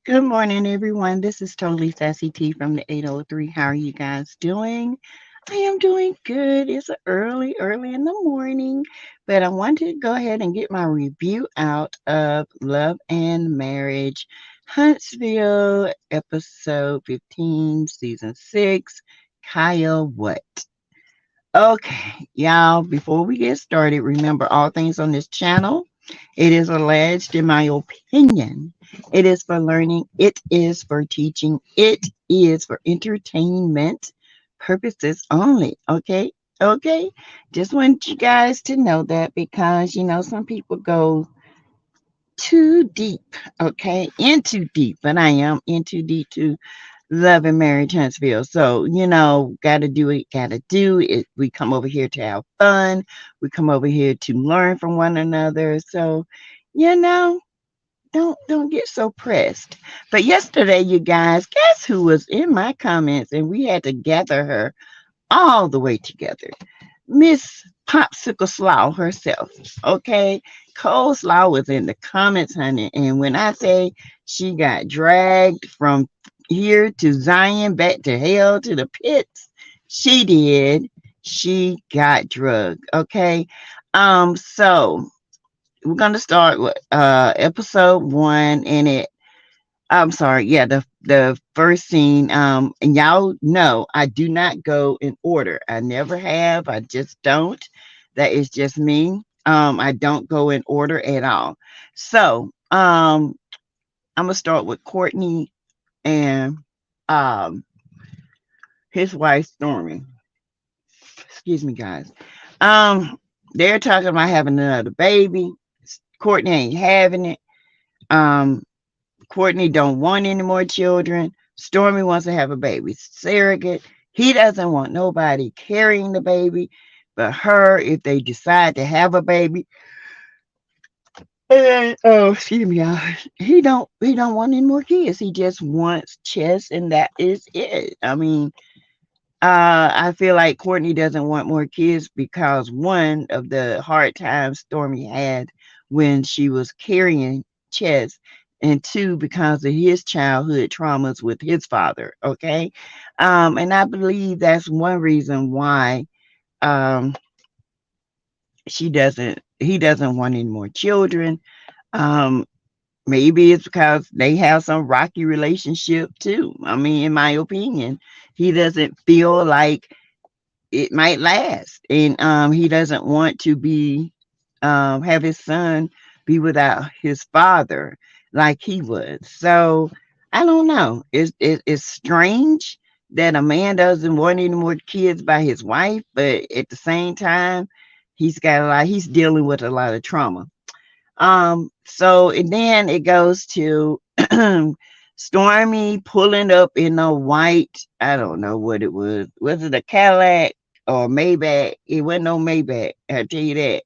Good morning, everyone. This is totally Sassy T from the 803. How are you guys doing? I am doing good. It's early in the morning, but I wanted to go ahead and get my review out of Love and Marriage, Huntsville, episode 15, season 6, Kiawaaaat. Okay, y'all, before we get started, remember all things on this channel. It is alleged, in my opinion. It is for learning. It is for teaching. It is for entertainment purposes only. Okay. Okay. Just want you guys to know that because, some people go too deep. Okay. Into deep, but I am into deep too. Love and Marriage Huntsville. So, gotta do it, gotta do it. We come over here to have fun. We come over here to learn from one another. So, you know, don't get so pressed. But yesterday, you guys, guess who was in my comments and we had to gather her all the way together? Miss Popsicle Slaw herself. Okay. Coleslaw was in the comments, honey. And when I say she got dragged from here to Zion, back to hell, to the pits, she did. She got drugged. Okay. So we're gonna start with episode 1 and it I'm sorry, yeah, the first scene, and y'all know I do not go in order. I never have, I just don't. That is just me. I don't go in order at all. So, I'm gonna start with Courtney and um his wife Stormy. Excuse me, guys. Um, they're talking about having another baby. Courtney ain't having it. Um, Courtney don't want any more children. Stormy wants to have a baby surrogate. He doesn't want nobody carrying the baby but her if they decide to have a baby. And oh, excuse me, y'all. He don't want any more kids. He just wants Chess, and that is it. I mean, I feel like Courtney doesn't want more kids because one of the hard times Stormy had when she was carrying Chess, and two because of his childhood traumas with his father. Okay, and I believe that's one reason why um he doesn't want any more children. Um, Maybe it's because they have some rocky relationship too. I mean, in my opinion, he doesn't feel like it might last, and he doesn't want to be have his son be without his father like he was. So I don't know. It's strange that a man doesn't want any more kids by his wife, but at the same time, he's dealing with a lot of trauma. So and then it goes to Stormy pulling up in a white, I don't know what it was. Was it a Cadillac or Maybach? It wasn't no Maybach, I'll tell you that.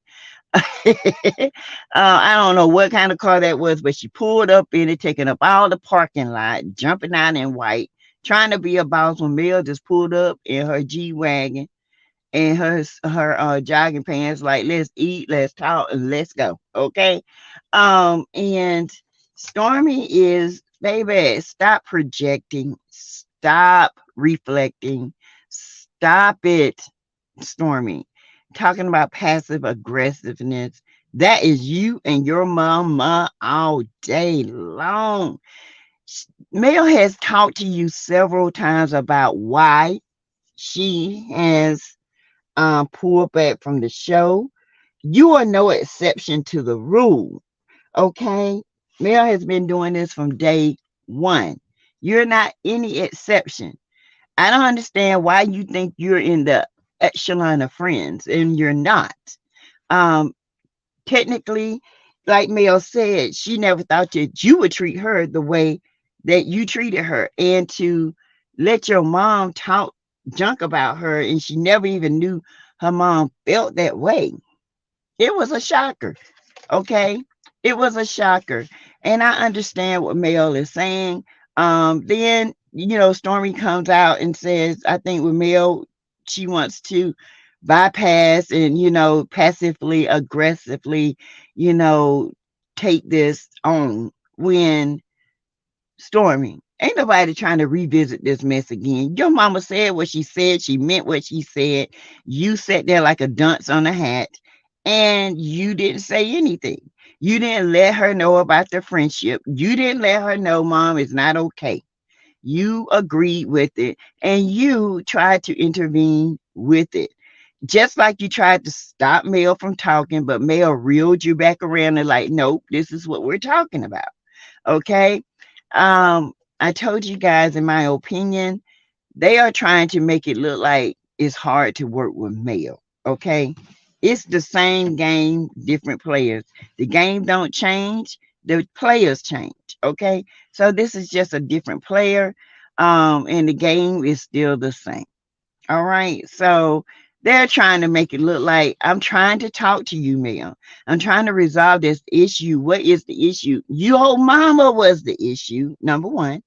I don't know what kind of car that was, but she pulled up in it, taking up all the parking lot, jumping out in white, trying to be a boss when Mel just pulled up in her G Wagon and her jogging pants, like let's eat, let's talk, and let's go. Okay. And Stormy is, baby, stop projecting, stop reflecting, stop it, Stormy. Talking about passive aggressiveness. That is you and your mama all day long. Mel has talked to you several times about why she has pulled back from the show. You are no exception to the rule. Okay. Mel has been doing this from day one. You're not any exception. I don't understand why you think you're in the echelon of friends and you're not. Um, Technically, like Mel said, she never thought that you would treat her the way that you treated her, and to let your mom talk junk about her, and she never even knew her mom felt that way. It was a shocker. Okay. It was a shocker. And I understand what Mel is saying. Then, Stormy comes out and says, I think with Mel, she wants to bypass and, passively, aggressively, you know, take this on when Stormy, ain't nobody trying to revisit this mess again. Your mama said what she said. She meant what she said. You sat there like a dunce on a hat and you didn't say anything. You didn't let her know about the friendship. You didn't let her know, Mom, it's not okay. You agreed with it and you tried to intervene with it. Just like you tried to stop Mel from talking, but Mel reeled you back around and like, nope, this is what we're talking about. Okay. I told you guys, in my opinion, they are trying to make it look like it's hard to work with Mel. Okay. It's the same game, different players. The game don't change, the players change. Okay. So this is just a different player. And the game is still the same. All right. So they're trying to make it look like I'm trying to talk to you, Mel. I'm trying to resolve this issue. What is the issue? Your mama was the issue, number one.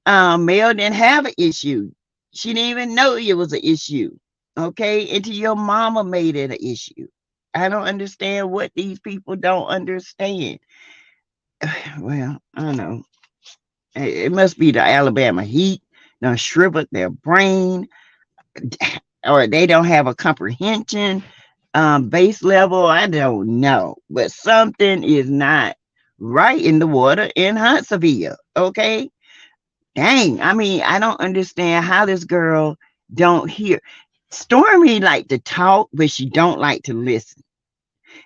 Mel didn't have an issue. She didn't even know it was an issue. Okay. Until your mama made it an issue. I don't understand what these people don't understand. Well, I don't know. It must be the Alabama heat done shriveled their brain, or they don't have a comprehension base level. I don't know, but something is not right in the water in Huntsville. Okay, dang. I mean, I don't understand how this girl don't hear. Stormy like to talk, but she don't like to listen.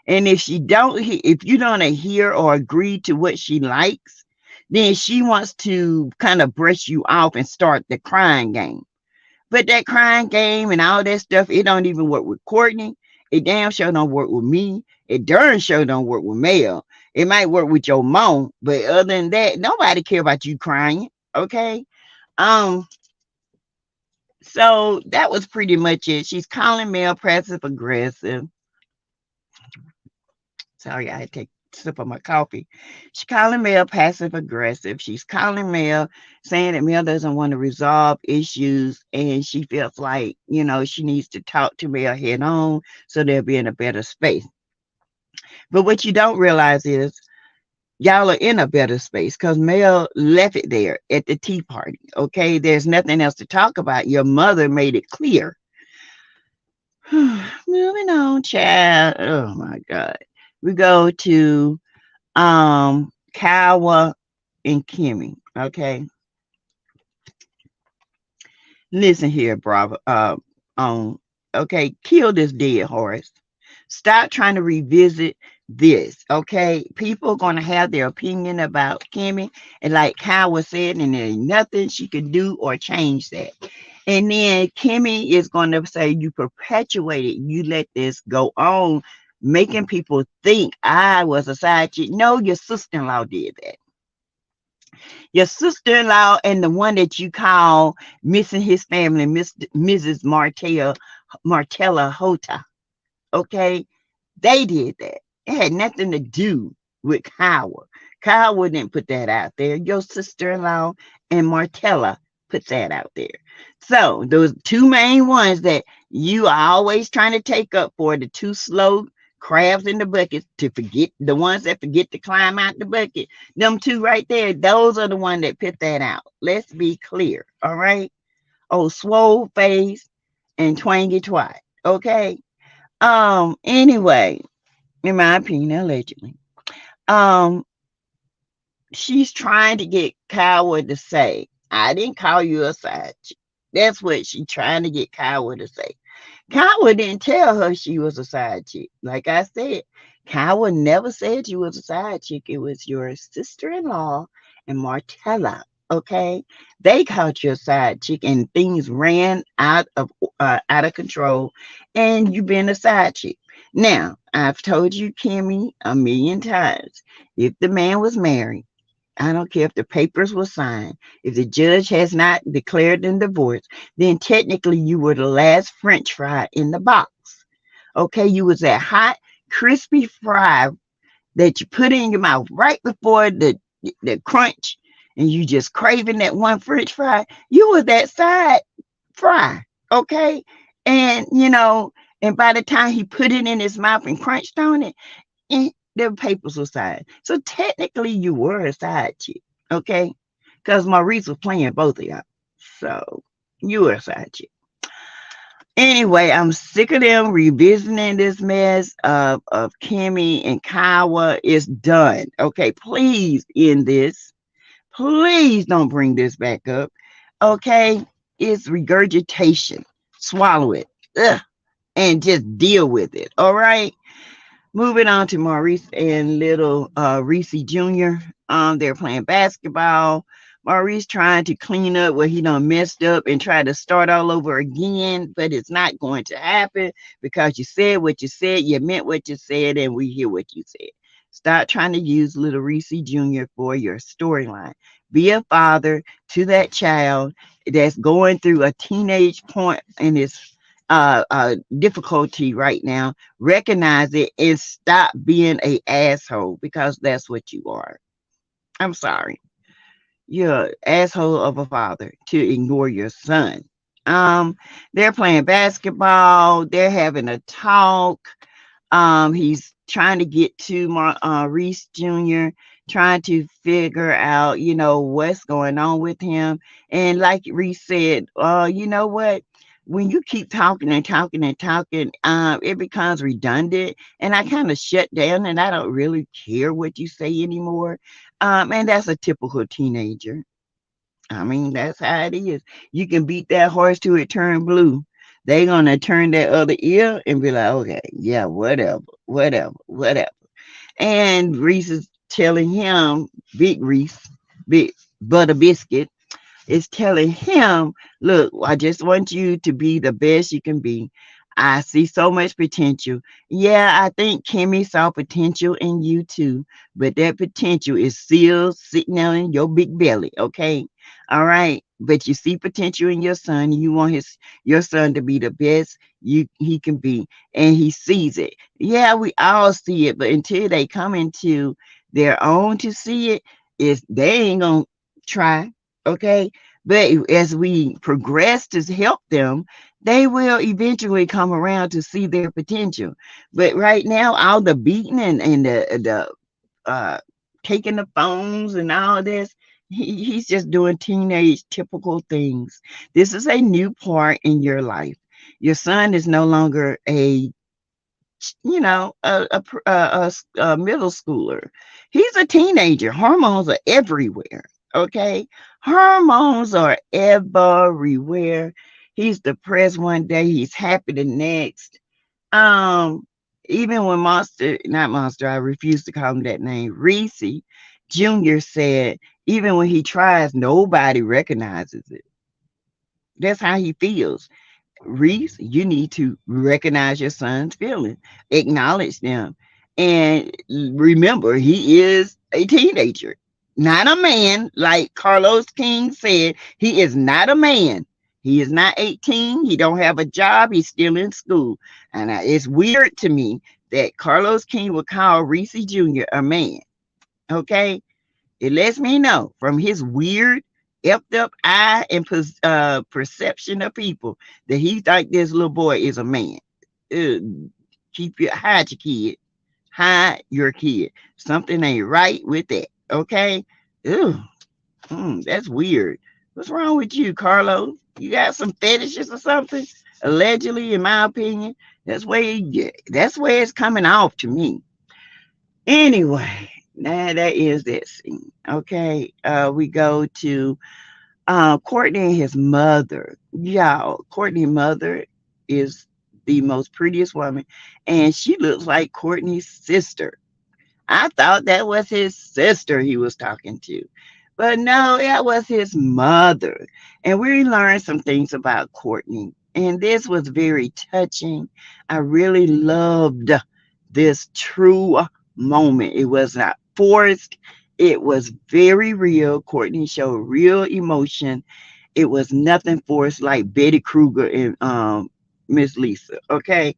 And if she don't, if you don't hear or agree to what she likes, then she wants to kind of brush you off and start the crying game. But that crying game and all that stuff, it don't even work with Courtney. It damn sure don't work with me. It darn sure don't work with Mel. It might work with your mom, but other than that, nobody care about you crying. Okay. Um. So that was pretty much it. She's calling Mel passive aggressive. Sorry, I had to take a sip of my coffee. She's calling Mel passive aggressive. She's calling Mel saying that Mel doesn't want to resolve issues and she feels like, she needs to talk to Mel head on so they'll be in a better space. But what you don't realize is y'all are in a better space because Mel left it there at the tea party. Okay. There's nothing else to talk about. Your mother made it clear. Moving on, child. Oh my God. We go to Kiawaaaat and Kimmy. Okay. Listen here, bravo. Okay, kill this dead horse. Stop trying to revisit this. Okay. People are gonna have their opinion about Kimmy. And like Kiawaaaat said, and there ain't nothing she can do or change that. And then Kimmy is going to say, you perpetuated, you let this go on, making people think I was a side chick. No, your sister-in-law did that. Your sister-in-law and the one that you call missing his family, Mrs. Martella Hota. Okay? They did that. It had nothing to do with Kiawaaaat. Kiawaaaat didn't put that out there. Your sister-in-law and Martella put that out there. So those two main ones that you are always trying to take up for, the two slow crabs in the bucket, to forget, the ones that forget to climb out the bucket, them two right there, those are the ones that put that out. Let's be clear. All right. Oh, swole face and twangy twat. Okay. Anyway, in my opinion, allegedly. Um, she's trying to get Kiawaaaat to say, I didn't call you a side chick. That's what she's trying to get Kiawaaaat to say. Kiawaaaat didn't tell her she was a side chick. Like I said, Kiawaaaat never said you was a side chick. It was your sister-in-law and Martella. Okay, they called you a side chick, and things ran out of control, and you been a side chick. Now, I've told you, Kimmy, a million times, if the man was married, I don't care if the papers were signed. If the judge has not declared them divorce, then technically you were the last French fry in the box. Okay, you was that hot, crispy fry that you put in your mouth right before the crunch, and you just craving that one French fry. You was that side fry. Okay, and and by the time he put it in his mouth and crunched on it, the papers were signed. So technically you were a side chick. Okay. because Maurice was playing both of y'all. So you were a side chick. Anyway, I'm sick of them revisiting this mess of Kimmy and Kiowa. It's done. Okay, please end this. Please don't bring this back up. Okay, it's regurgitation. Swallow it. Ugh, and just deal with it. All right. Moving on to Maurice and little Reese Jr. They're playing basketball. Maurice trying to clean up what he done messed up and try to start all over again, but it's not going to happen because you said what you said, you meant what you said, and we hear what you said. Stop trying to use little Reese Jr. for your storyline. Be a father to that child that's going through a teenage point in his difficulty right now. Recognize it and stop being a asshole because that's what you are. I'm sorry. You're an asshole of a father to ignore your son. They're playing basketball. They're having a talk. He's trying to get to Reese Jr., trying to figure out, what's going on with him. And like Reese said, you know what? When you keep talking and talking and talking, it becomes redundant. And I kind of shut down and I don't really care what you say anymore. And that's a typical teenager. I mean, that's how it is. You can beat that horse till it turn blue. They gonna turn that other ear and be like, okay, yeah, whatever, whatever, whatever. And Reese is telling him, Big Reese, Big Butter Biscuit, is telling him, look, I just want you to be the best you can be. I see so much potential. Yeah, I think Kimmy saw potential in you too, but that potential is still sitting down in your big belly, okay? All right. But you see potential in your son. You want your son to be the best he can be. And he sees it. Yeah, we all see it, but until they come into their own to see it, is they ain't gonna try. Okay. But as we progress to help them, they will eventually come around to see their potential. But right now, all the beating and the taking the phones and all this, he's just doing teenage typical things. This is a new part in your life. Your son is no longer a middle schooler. He's a teenager. Hormones are everywhere. Okay, hormones are everywhere. He's depressed one day. He's happy the next. Um, Even when not Monster, I refuse to call him that name. Reese Jr. said, even when he tries, nobody recognizes it. That's how he feels. Reese, you need to recognize your son's feelings, acknowledge them, and remember he is a teenager, not a man. Like Carlos King said, he is not a man. He is not 18. He don't have a job. He's still in school, and it's weird to me that Carlos King would call Reese Jr. a man. Okay, it lets me know from his weird, effed up eye and perception of people that he think this little boy is a man. Hide your kid. Hide your kid. Something ain't right with that. Okay? Ew, that's weird. What's wrong with you, Carlos? You got some fetishes or something? Allegedly, in my opinion, that's where it's coming off to me. Anyway, now that is that scene. Okay, we go to Courtney and his mother. Y'all, Courtney's mother is the most prettiest woman, and she looks like Courtney's sister. I thought that was his sister he was talking to. But no, that was his mother. And we learned some things about Courtney. And this was very touching. I really loved this true moment. It was not forced. It was very real. Courtney showed real emotion. It was nothing forced like Betty Kruger and Miss Lisa. Okay.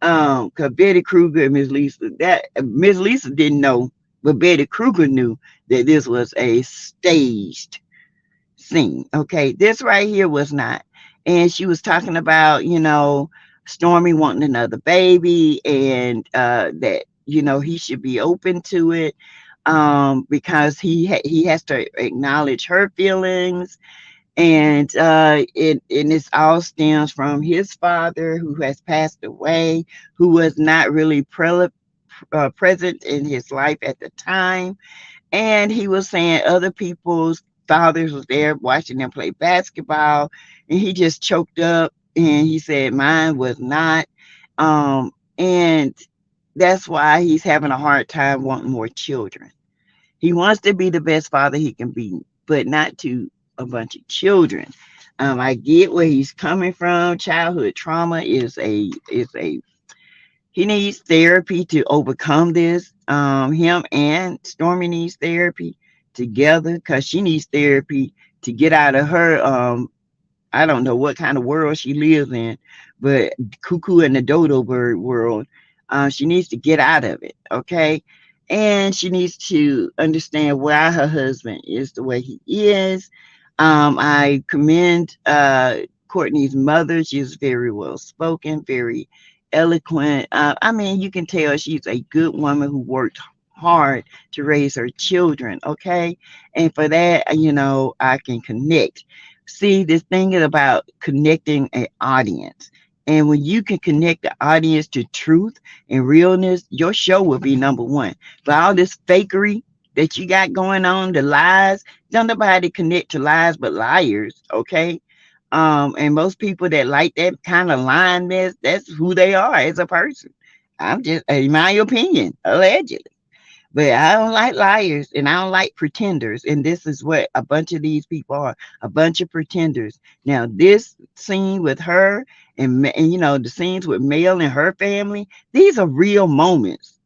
Cause Betty Kruger and Miss Lisa didn't know, but Betty Kruger knew that this was a staged scene. Okay, this right here was not. And she was talking about, Stormy wanting another baby and that, he should be open to it. because he has to acknowledge her feelings, and it all stems from his father, who has passed away, who was not really present in his life at the time. And he was saying other people's fathers was there watching them play basketball, and he just choked up, and he said mine was not. And that's why he's having a hard time wanting more children. He wants to be the best father he can be, but not to a bunch of children. I get where he's coming from. Childhood trauma is a he needs therapy to overcome this. Him and Stormy needs therapy together, because she needs therapy to get out of her I don't know what kind of world she lives in, but cuckoo and the dodo bird world. She needs to get out of it, okay? And she needs to understand why her husband is the way he is. I commend Courtney's mother. She's very well spoken, very eloquent. I mean, you can tell she's a good woman who worked hard to raise her children, okay? And for that, I can connect. See, this thing is about connecting an audience. And when you can connect the audience to truth and realness, your show will be number one. But all this fakery that you got going on, the lies, don't nobody connect to lies but liars, okay? And most people that like that kind of lying mess, that's who they are as a person. I'm just, in my opinion, allegedly. But I don't like liars, and I don't like pretenders. And this is what a bunch of these people are, a bunch of pretenders. Now, this scene with her and the scenes with Mel and her family, these are real moments.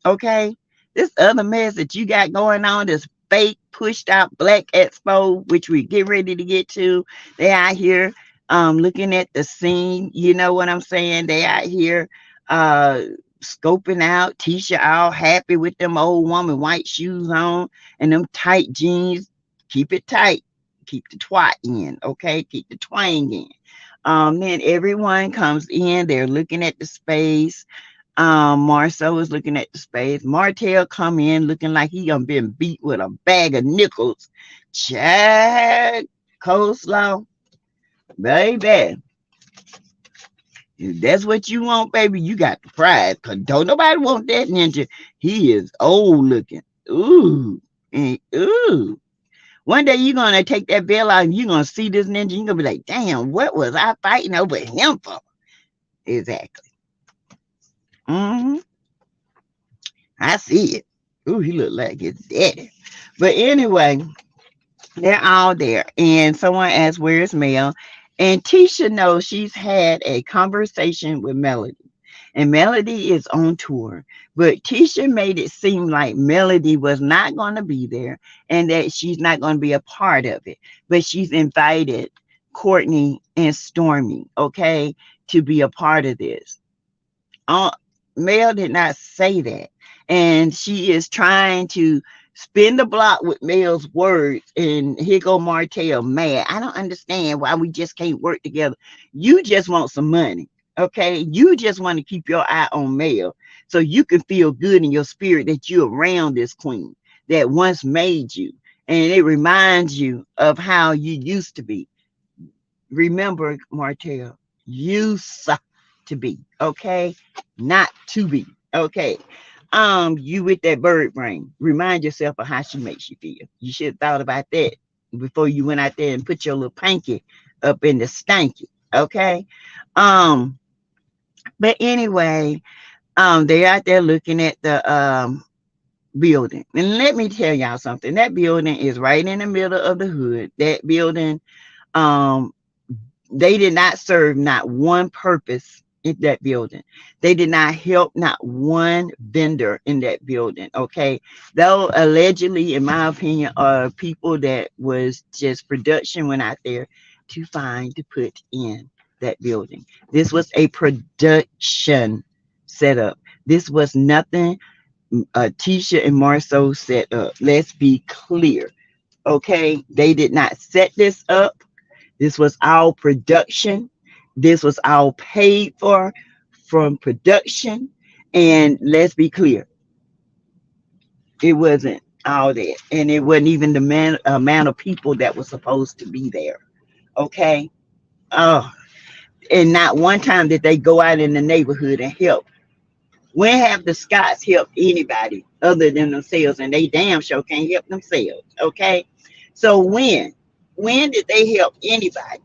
Okay. This other mess that you got going on, this fake pushed out Black Expo, which we get ready to get to. They out here looking at the scene. You know what I'm saying? They out here uh scoping out Tisha, all happy with them old woman white shoes on and them tight jeans. Keep it tight. Keep the twat in, okay? Keep the twang in. Then everyone comes in, they're looking at the space. Marcel is looking at the space. Martel come in looking like he done been beat with a bag of nickels. Chad coleslaw, baby. If that's what you want, baby, you got the prize. Cause don't nobody want that ninja. He is old looking. Ooh. And, ooh. One day you're gonna take that veil out and you're gonna see this ninja. You're gonna be like, damn, what was I fighting over him for? Exactly. Mm-hmm. I see it. Ooh, he look like his daddy. But anyway, they're all there. And someone asked, where's Mel? And Tisha knows she's had a conversation with Melody. And Melody is on tour. But Tisha made it seem like Melody was not going to be there and that she's not going to be a part of it. But she's invited Courtney and Stormy, okay, to be a part of this. Mel did not say that. And she is trying to spin the block with Mel's words. And here go Martell mad. I don't understand why we just can't work together. You just want some money. Okay. You just want to keep your eye on Mel so you can feel good in your spirit that you're around this queen that once made you. And it reminds you of how you used to be. Remember, Martell, used to be, okay? Not to be, okay? You with that bird brain. Remind yourself of how she makes you feel. You should have thought about that before you went out there and put your little pinky up in the stanky, okay? Um, but anyway, they're out there looking at the building. And let me tell y'all something. That building is right in the middle of the hood. That building, um, they did not serve not one purpose in that building. They did not help not one vendor in that building. Okay. Though allegedly, in my opinion, are people that was just production went out there to find to put in that building. This was a production setup. This was nothing Tisha and Marceau set up. Let's be clear. Okay. They did not set this up. This was our production. This was all paid for from production. And let's be clear. It wasn't all that. And it wasn't even the amount of people that was supposed to be there. Okay. Oh, and not one time did they go out in the neighborhood and help. When have the Scots helped anybody other than themselves? And they damn sure can't help themselves. Okay. So when did they help anybody?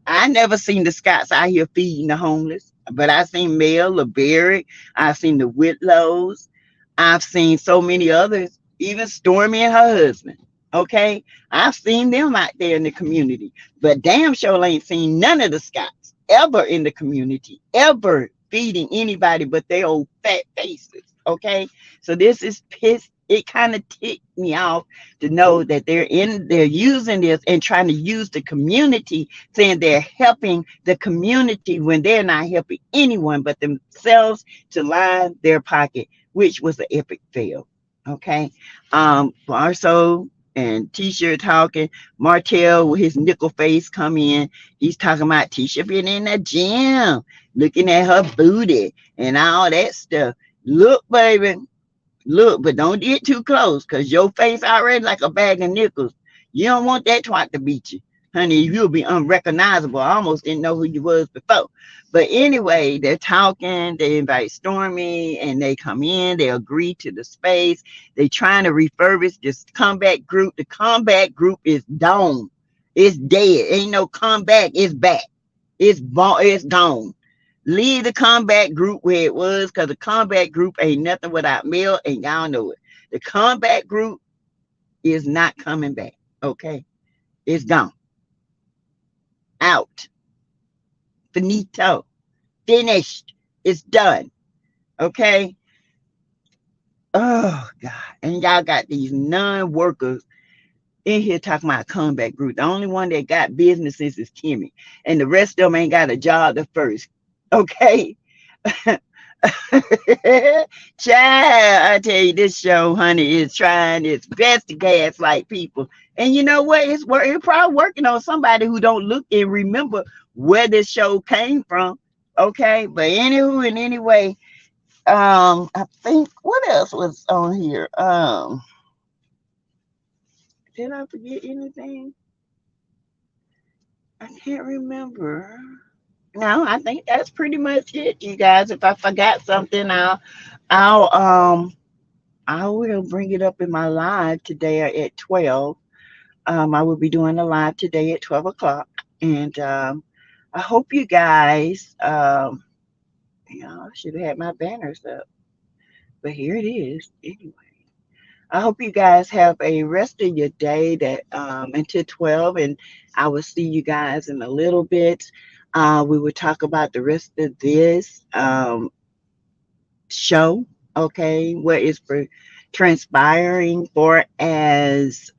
I never seen the Scots out here feeding the homeless, but I seen Mel, LeBerry, I've seen the Whitlows, I've seen so many others, even Stormy and her husband. Okay, I've seen them out there in the community, but damn sure ain't seen none of the Scots ever in the community, ever feeding anybody but their old fat faces. Okay, so this is pissed. It kind of ticked me off to know that they're using this and trying to use the community, saying they're helping the community when they're not helping anyone but themselves to line their pocket, which was an epic fail. Okay. Barso and Tisha talking. Martel with his nickel face come in. He's talking about Tisha being in the gym, looking at her booty and all that stuff. Look, baby, look, but don't get too close because your face already like a bag of nickels. You don't want that twat to beat you. Honey, you'll be unrecognizable. I almost didn't know who you was before. But anyway, they're talking. They invite Stormy and they come in. They agree to the space. They trying to refurbish this comeback group. The comeback group is done. It's dead. Ain't no comeback. It's back. It's gone. Leave the combat group where it was because the combat group ain't nothing without Mel, and y'all know it. The combat group is not coming back. Okay. It's gone. Out. Finito. Finished. It's done. Okay. Oh God. And y'all got these non-workers in here talking about comeback group. The only one that got businesses is Kimmy. And the rest of them ain't got a job the first. Okay. Child, I tell you, this show, honey, is trying its best to gaslight people. And you know what? It's probably working on somebody who don't look and remember where this show came from. Okay. But anywho, and anyway, I think what else was on here? Did I forget anything? I can't remember. No, I think that's pretty much it, you guys. If I forgot something, I'll I will bring it up in my live today at 12. I will be doing a live today at 12 o'clock. And I hope you guys I should have had my banners up. But here it is. Anyway. I hope you guys have a rest of your day that until 12, and I will see you guys in a little bit. We will talk about the rest of this show, okay, what is for transpiring for as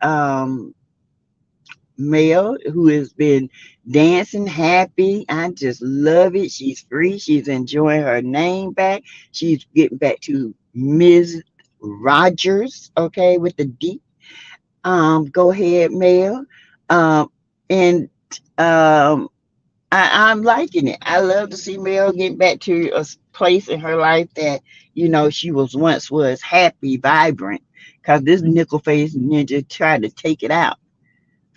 Mel, who has been dancing happy. I just love it. She's free. She's enjoying her name back. She's getting back to Ms. Rogers, okay, with the D. Go ahead, Mel. And I'm liking it. I love to see Mel get back to a place in her life that she was happy, vibrant. Cause this nickel face ninja tried to take it out,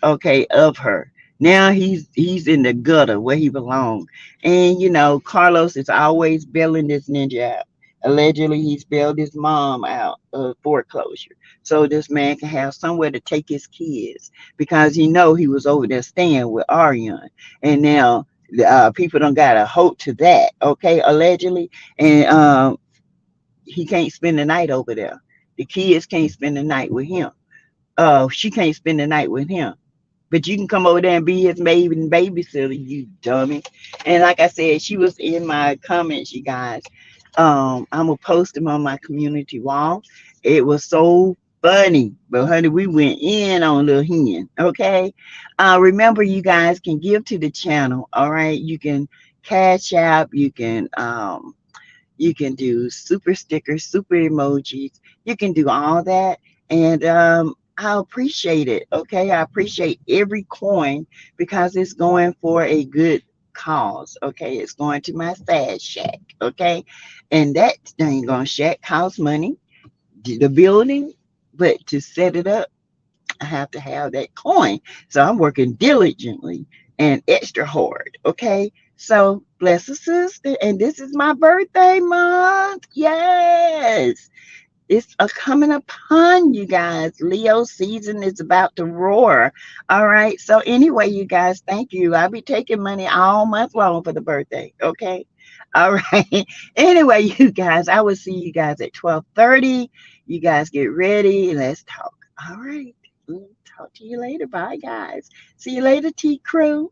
okay, of her. Now he's in the gutter where he belongs. And Carlos is always bailing this ninja out. Allegedly, he's bailed his mom out of foreclosure. So this man can have somewhere to take his kids because he was over there staying with Ariane. And now people don't got a hope to that, okay, allegedly. And he can't spend the night over there. The kids can't spend the night with him. She can't spend the night with him. But you can come over there and be his baby and babysitter, you dummy. And like I said, she was in my comments, you guys. I'm gonna post them on my community wall. It was so funny, but honey, we went in on little hen. Okay. Remember, you guys can give to the channel. All right. You can cash out. You can do super stickers, super emojis. You can do all that. And I appreciate it. Okay. I appreciate every coin because it's going for a good cause. Okay. It's going to my sad shack. Okay. And that dang gonna shack costs money. the building, but to set it up, I have to have that coin. So I'm working diligently and extra hard. Okay. So bless a sister. And this is my birthday month. Yes. It's a coming upon you guys. Leo season is about to roar. All right. So anyway, you guys, thank you. I'll be taking money all month long for the birthday. Okay. All right. Anyway, you guys, I will see you guys at 12:30. You guys get ready. Let's talk. All right. Talk to you later. Bye, guys. See you later, T Crew.